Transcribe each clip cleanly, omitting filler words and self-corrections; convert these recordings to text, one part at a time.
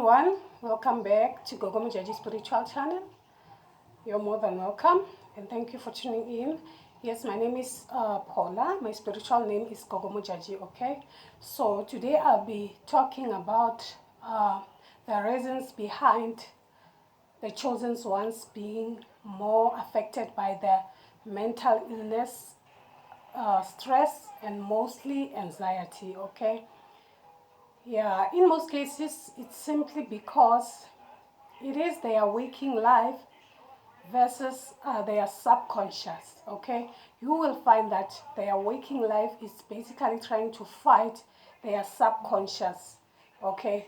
everyone, welcome back to Gogo Mujaji Spiritual Channel. You're more than welcome and thank you for tuning in. Yes, my name is Paula. My spiritual name is Gogo Mujaji, okay? So today I'll be talking about the reasons behind the chosen ones being more affected by the mental illness, stress, and mostly anxiety, okay? Yeah, in most cases, it's simply because it is their waking life versus their subconscious, okay? You will find that their waking life is basically trying to fight their subconscious, okay?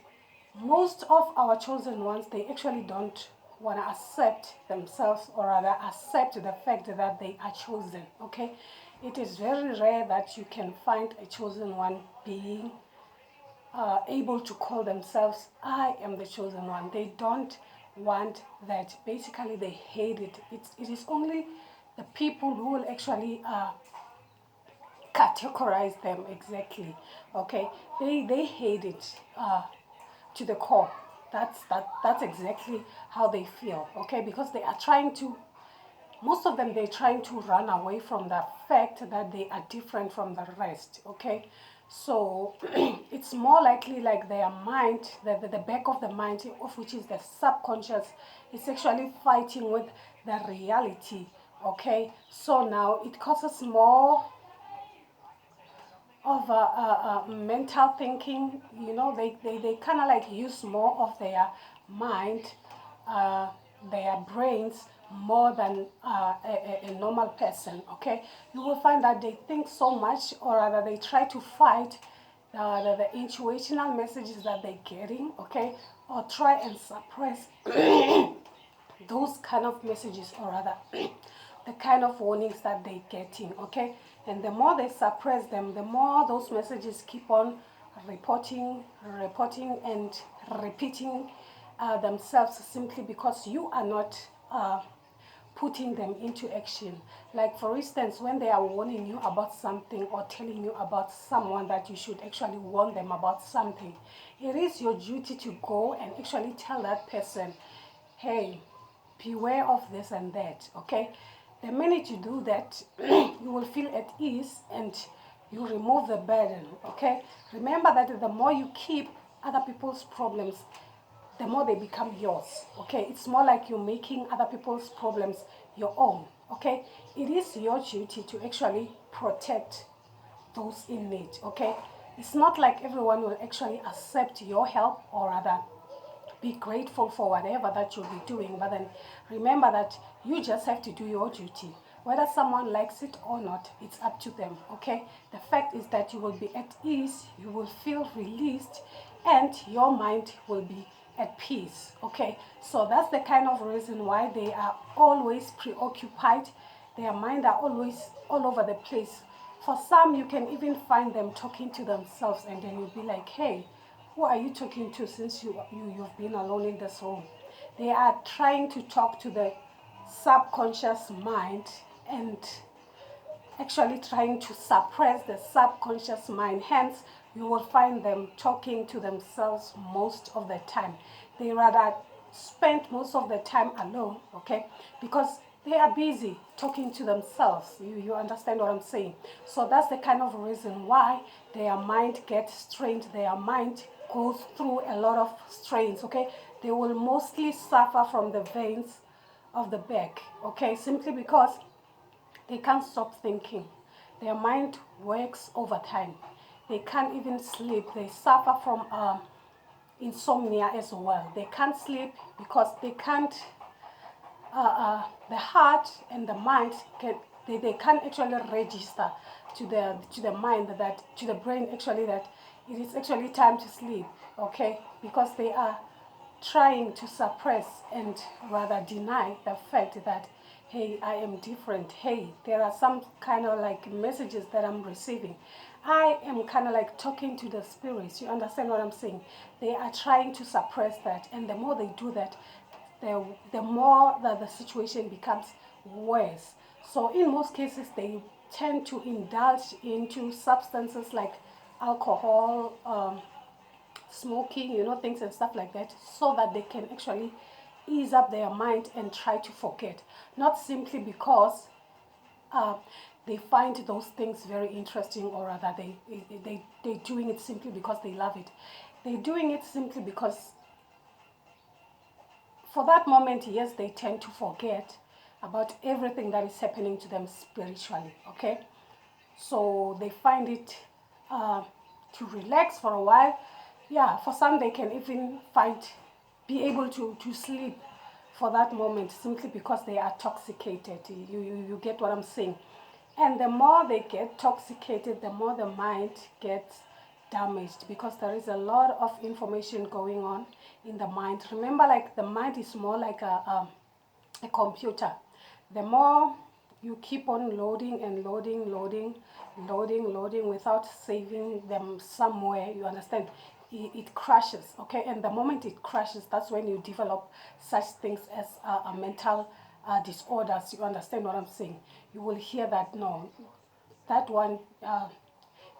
Most of our chosen ones, they actually don't want to accept themselves, or rather accept the fact that they are chosen, okay? It is very rare that you can find a chosen one being able to call themselves, I am the chosen one. They don't want that. Basically, they hate it. It is only the people who will actually categorize them exactly. Okay, they hate it to the core. That's exactly how they feel. Okay, because they are trying to. Most of them, they're trying to run away from the fact that they are different from the rest, okay? So it's more likely like their mind, the back of the mind, of which is the subconscious, is actually fighting with the reality, okay? So now it causes more of a mental thinking, you know, they kind of like use more of their mind, uh, their brains, more than a normal person, okay? You will find that they think so much, or rather they try to fight the intuitional messages that they're getting, okay? Or try and suppress those kind of messages, or rather the kind of warnings that they're getting, okay? And the more they suppress them, the more those messages keep on reporting and repeating themselves, simply because you are not putting them into action. Like for instance, when they are warning you about something or telling you about someone that you should actually warn them about something, it is your duty to go and actually tell that person, hey, beware of this and that, okay? The minute you do that, you will feel at ease and you remove the burden, okay? Remember that the more you keep other people's problems, the more they become yours, okay? It's more like you're making other people's problems your own, okay? It is your duty to actually protect those in need, okay? It's not like everyone will actually accept your help, or rather be grateful for whatever that you'll be doing, but then remember that you just have to do your duty. Whether someone likes it or not, it's up to them, okay? The fact is that you will be at ease, you will feel released, and your mind will be at peace, okay? So that's the kind of reason why they are always preoccupied. Their mind are always all over the place. For some, you can even find them talking to themselves, and then you'll be like, hey, who are you talking to, since you've been alone in this room? They are trying to talk to the subconscious mind and actually trying to suppress the subconscious mind. Hence, you will find them talking to themselves most of the time. They rather spend most of the time alone, okay? Because they are busy talking to themselves. You understand what I'm saying? So that's the kind of reason why their mind gets strained. Their mind goes through a lot of strains, okay? They will mostly suffer from the veins of the back, okay? Simply because they can't stop thinking. Their mind works overtime. They can't even sleep. They suffer from insomnia as well. They can't sleep because they can't, the heart and the mind, they can't actually register to the mind, that to the brain actually, that it is actually time to sleep, okay? Because they are trying to suppress and rather deny the fact that, hey, I am different. Hey, there are some kind of like messages that I'm receiving. I am kind of like talking to the spirits. You understand what I'm saying? They are trying to suppress that, and the more they do that, the more that the situation becomes worse. So in most cases, they tend to indulge into substances like alcohol, smoking, things and stuff like that, so that they can actually ease up their mind and try to forget. Not simply because uh, they find those things very interesting, or rather they're doing it simply because they love it. They're doing it simply because for that moment, yes, they tend to forget about everything that is happening to them spiritually, okay? So they find it to relax for a while. Yeah, for some they can even be able to sleep for that moment simply because they are toxicated. You get what I'm saying? And the more they get toxicated, the more the mind gets damaged, because there is a lot of information going on in the mind. Remember, like, the mind is more like a computer. The more you keep on loading and loading without saving them somewhere, you understand, it crashes, okay? And the moment it crashes, that's when you develop such things as a mental disorders. You understand what I'm saying? You will hear that, no, that one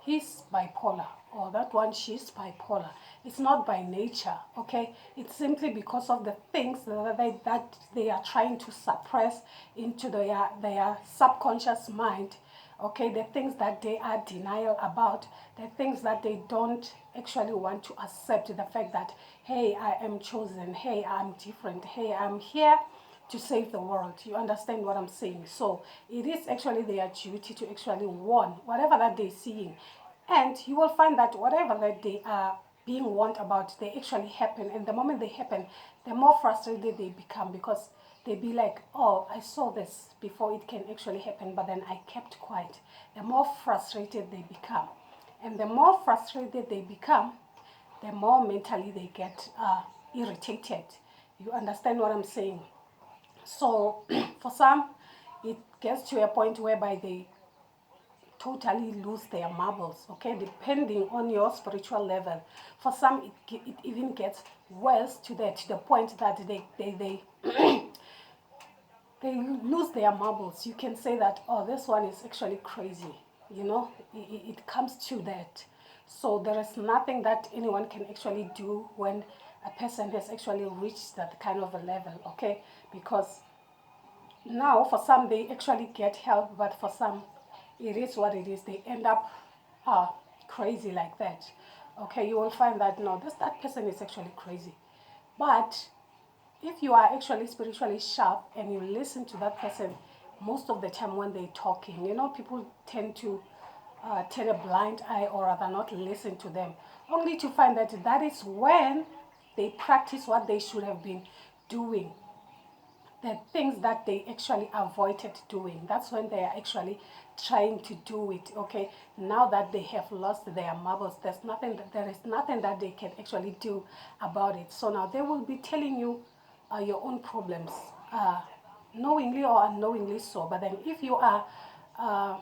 he's bipolar, or that one, she's bipolar. It's not by nature, okay? It's simply because of the things that they are trying to suppress into their subconscious mind, okay? The things that they are denial about, the things that they don't actually want to accept, the fact that, hey, I am chosen, hey, I'm different, hey, I'm here to save the world. You understand what I'm saying? So it is actually their duty to actually warn whatever that they're seeing. And you will find that whatever that they are being warned about, they actually happen. And the moment they happen, the more frustrated they become, because they be like, oh, I saw this before it can actually happen, but then I kept quiet. The more frustrated they become. And the more frustrated they become, the more mentally they get irritated. You understand what I'm saying? So for some, it gets to a point whereby they totally lose their marbles, okay, depending on your spiritual level. For some, it even gets worse to the point that they lose their marbles. You can say that, oh, this one is actually crazy. It comes to that. So there is nothing that anyone can actually do when a person has actually reached that kind of a level, okay? Because now, for some, they actually get help, but for some, it is what it is. They end up uh, crazy like that. Okay, you will find that, no, that person is actually crazy. But if you are actually spiritually sharp and you listen to that person most of the time when they're talking, people tend to turn a blind eye, or rather not listen to them, only to find that that is when they practice what they should have been doing, the things that they actually avoided doing. That's when they are actually trying to do it, okay? Now that they have lost their marbles, there is nothing that they can actually do about it. So now they will be telling you your own problems, knowingly or unknowingly so. But then if you are uh,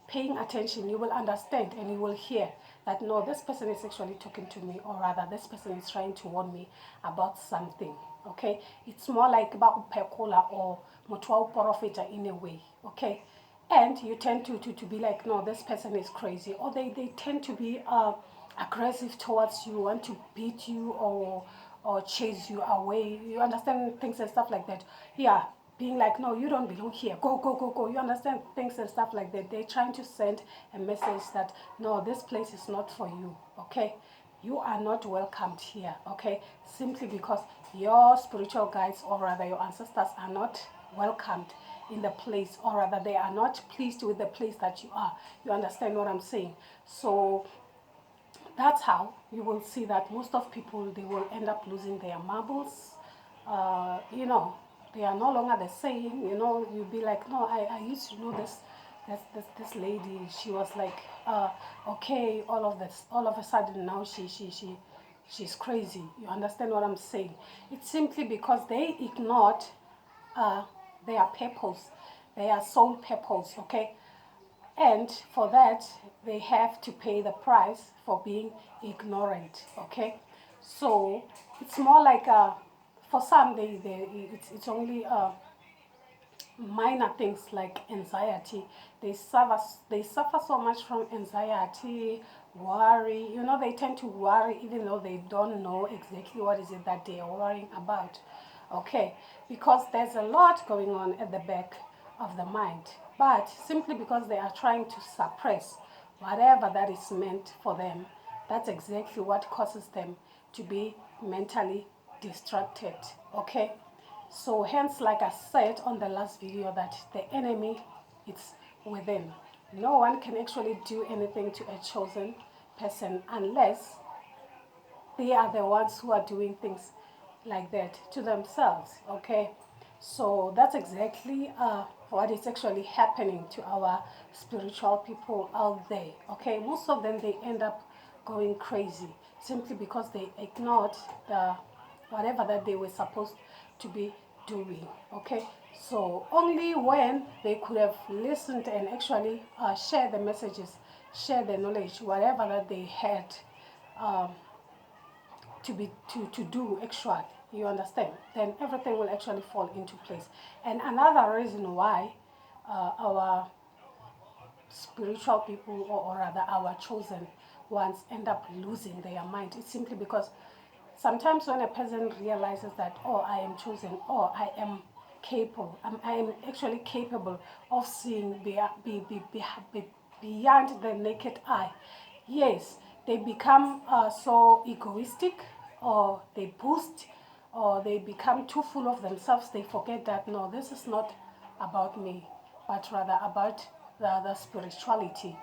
paying attention, you will understand and you will hear that, no, this person is actually talking to me, or rather this person is trying to warn me about something, okay? It's more like about pekola or mutual profita in a way, okay? And you tend to be like, no, this person is crazy, or they tend to be aggressive towards you, want to beat you, or chase you away. You understand, things and stuff like that. Yeah, being like, no, you don't belong here, go, go, go, go. You understand, things and stuff like that. They're trying to send a message that, no, this place is not for you, okay? You are not welcomed here, okay? Simply because your spiritual guides, or rather your ancestors, are not welcomed in the place, or rather they are not pleased with the place that you are. You understand what I'm saying? So that's how you will see that most of people, they will end up losing their marbles. You know, they are no longer the same. You'll be like, no, I used to know this lady. She was like, okay, all of a sudden now she's crazy. You understand what I'm saying? It's simply because they ignored uh, their purpose, their soul purpose, okay? And for that, they have to pay the price for being ignorant, okay? So it's more like, for some, it's only minor things like anxiety. They suffer so much from anxiety, worry. You know, they tend to worry even though they don't know exactly what is it that they are worrying about. Okay, because there's a lot going on at the back of the mind. But simply because they are trying to suppress whatever that is meant for them, that's exactly what causes them to be mentally distracted. Okay, so hence, like I said on the last video, that the enemy is within. No one can actually do anything to a chosen person unless they are the ones who are doing things like that to themselves. Okay, so that's exactly what is actually happening to our spiritual people out there. Okay, most of them, they end up going crazy simply because they ignored the whatever that they were supposed to be doing. Okay, so only when they could have listened and actually share the messages, share the knowledge, whatever that they had um, to do actually, you understand, then everything will actually fall into place. And another reason why our spiritual people, or rather our chosen ones, end up losing their mind, it's simply because sometimes when a person realizes that, oh, I am chosen, or I am capable, I am actually capable of seeing beyond the naked eye, yes, they become so egoistic, or they boost, or they become too full of themselves. They forget that, no, this is not about me, but rather about the spirituality.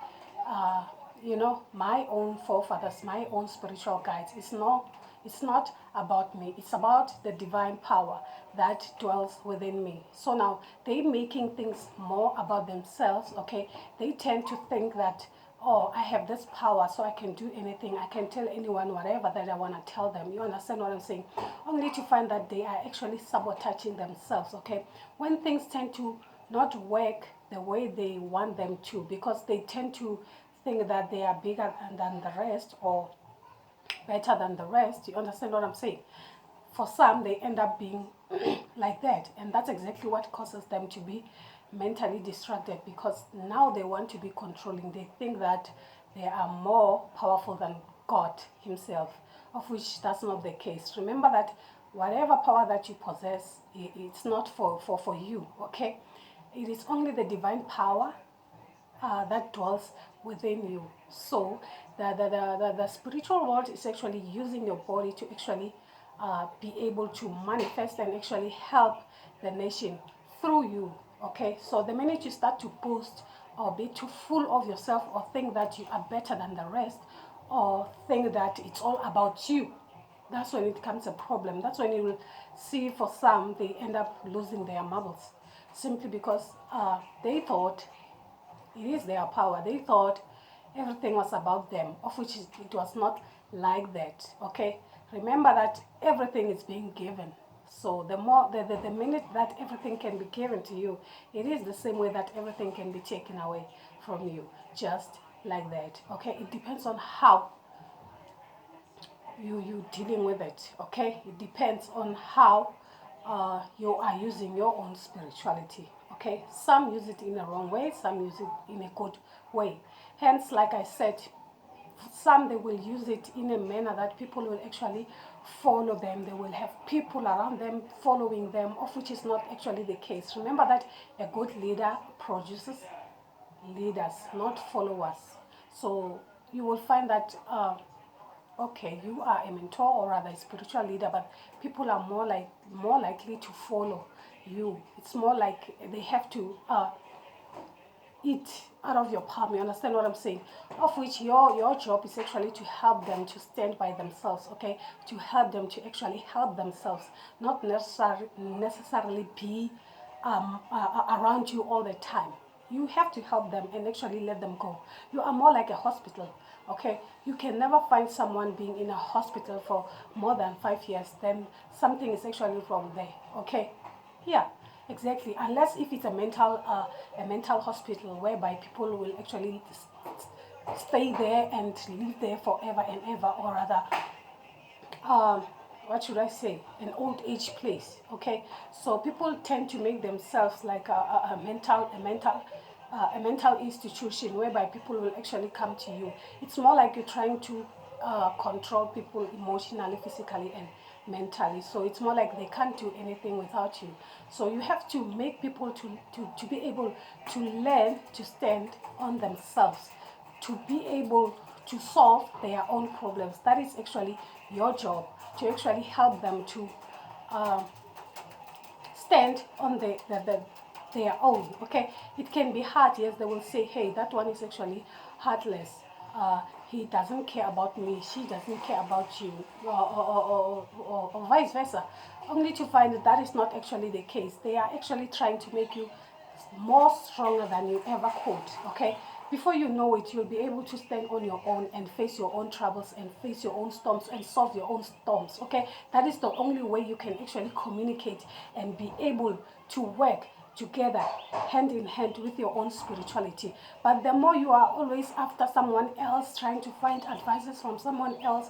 Uh, you know, my own forefathers, my own spiritual guides. It's not about me. It's about the divine power that dwells within me. So now they making things more about themselves. Okay, they tend to think that, oh, I have this power, so I can do anything. I can tell anyone whatever that I want to tell them. You understand what I'm saying? Only to find that they are actually sabotaging themselves. Okay, when things tend to not work the way they want them to, because they tend to think that they are bigger than the rest, or better than the rest. You understand what I'm saying? For some, they end up being like that, and that's exactly what causes them to be mentally distracted, because now they want to be controlling. They think that they are more powerful than God himself, of which that's not the case. Remember that whatever power that you possess, it's not for you. Okay, it is only the divine power that dwells within you. So the spiritual world is actually using your body to actually be able to manifest and actually help the nation through you. Okay, so the minute you start to boast, or be too full of yourself, or think that you are better than the rest, or think that it's all about you, that's when it becomes a problem. That's when you will see, for some, they end up losing their marbles, simply because they thought it is their power. They thought everything was about them, of which it was not like that. Okay, remember that everything is being given. So the minute that everything can be given to you, it is the same way that everything can be taken away from you, just like that. Okay, it depends on how you dealing with it. Okay, it depends on how you are using your own spirituality. Okay, some use it in a wrong way, some use it in a good way. Hence, like I said, some, they will use it in a manner that people will actually follow them. They will have people around them following them, of which is not actually the case. Remember that a good leader produces leaders, not followers. So you will find that okay, you are a mentor, or rather a spiritual leader, but people are more likely to follow you. It's more like they have to eat out of your palm. You understand what I'm saying? Of which your job is actually to help them to stand by themselves. Okay, to help them to actually help themselves, not necessarily be around you all the time. You have to help them and actually let them go. You are more like a hospital. Okay, you can never find someone being in a hospital for more than 5 years. Then something is actually wrong there. Okay, yeah, exactly. Unless if it's a mental hospital whereby people will actually stay there and live there forever and ever, or rather, um, what should I say, an old age place. Okay, so people tend to make themselves like a mental a mental institution whereby people will actually come to you. It's more like you're trying to control people emotionally, physically, and mentally. So it's more like they can't do anything without you. So you have to make people to be able to learn to stand on themselves, to be able to solve their own problems. That is actually your job, to actually help them to uh, stand on their own. Okay, it can be hard. Yes, they will say, hey, that one is actually heartless, he doesn't care about me, she doesn't care about you, or vice versa, only to find that that is not actually the case. They are actually trying to make you more stronger than you ever could. Okay, before you know it, you'll be able to stand on your own and face your own troubles and face your own storms and solve your own storms. Okay, that is the only way you can actually communicate and be able to work together hand in hand with your own spirituality. But the more you are always after someone else, trying to find advices from someone else,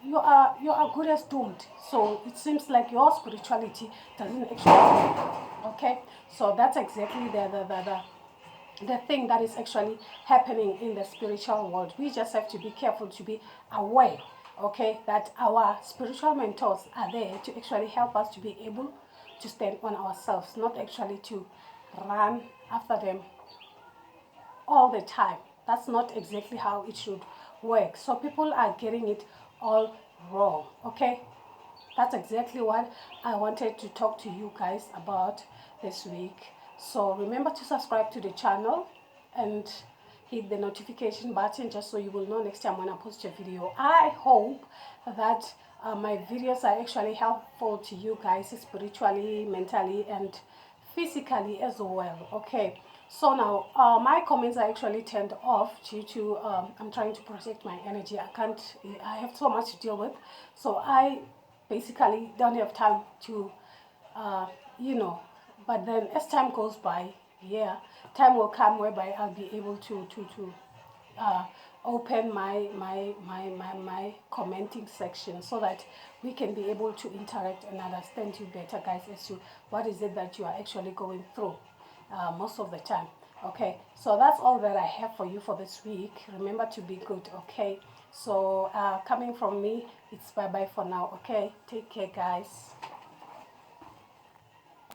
you are good as doomed. So it seems like your spirituality doesn't actually work. Okay, so that's exactly the thing that is actually happening in the spiritual world. We just have to be careful, to be aware, okay, that our spiritual mentors are there to actually help us to be able to stand on ourselves, not actually to run after them all the time. That's not exactly how it should work. So people are getting it all wrong. Okay, that's exactly what I wanted to talk to you guys about this week. So remember to subscribe to the channel and hit the notification button just so you will know next time when I post a video. I hope that my videos are actually helpful to you guys spiritually, mentally, and physically as well. Okay, so now my comments are actually turned off due to I'm trying to protect my energy. I have so much to deal with, so I basically don't have time to uh, you know but then as time goes by, yeah, time will come whereby I'll be able to uh, open my commenting section so that we can be able to interact and understand you better, guys, as to what is it that you are actually going through most of the time. Okay, so that's all that I have for you for this week. Remember to be good. Okay, so coming from me, it's bye bye for now. Okay, take care, guys.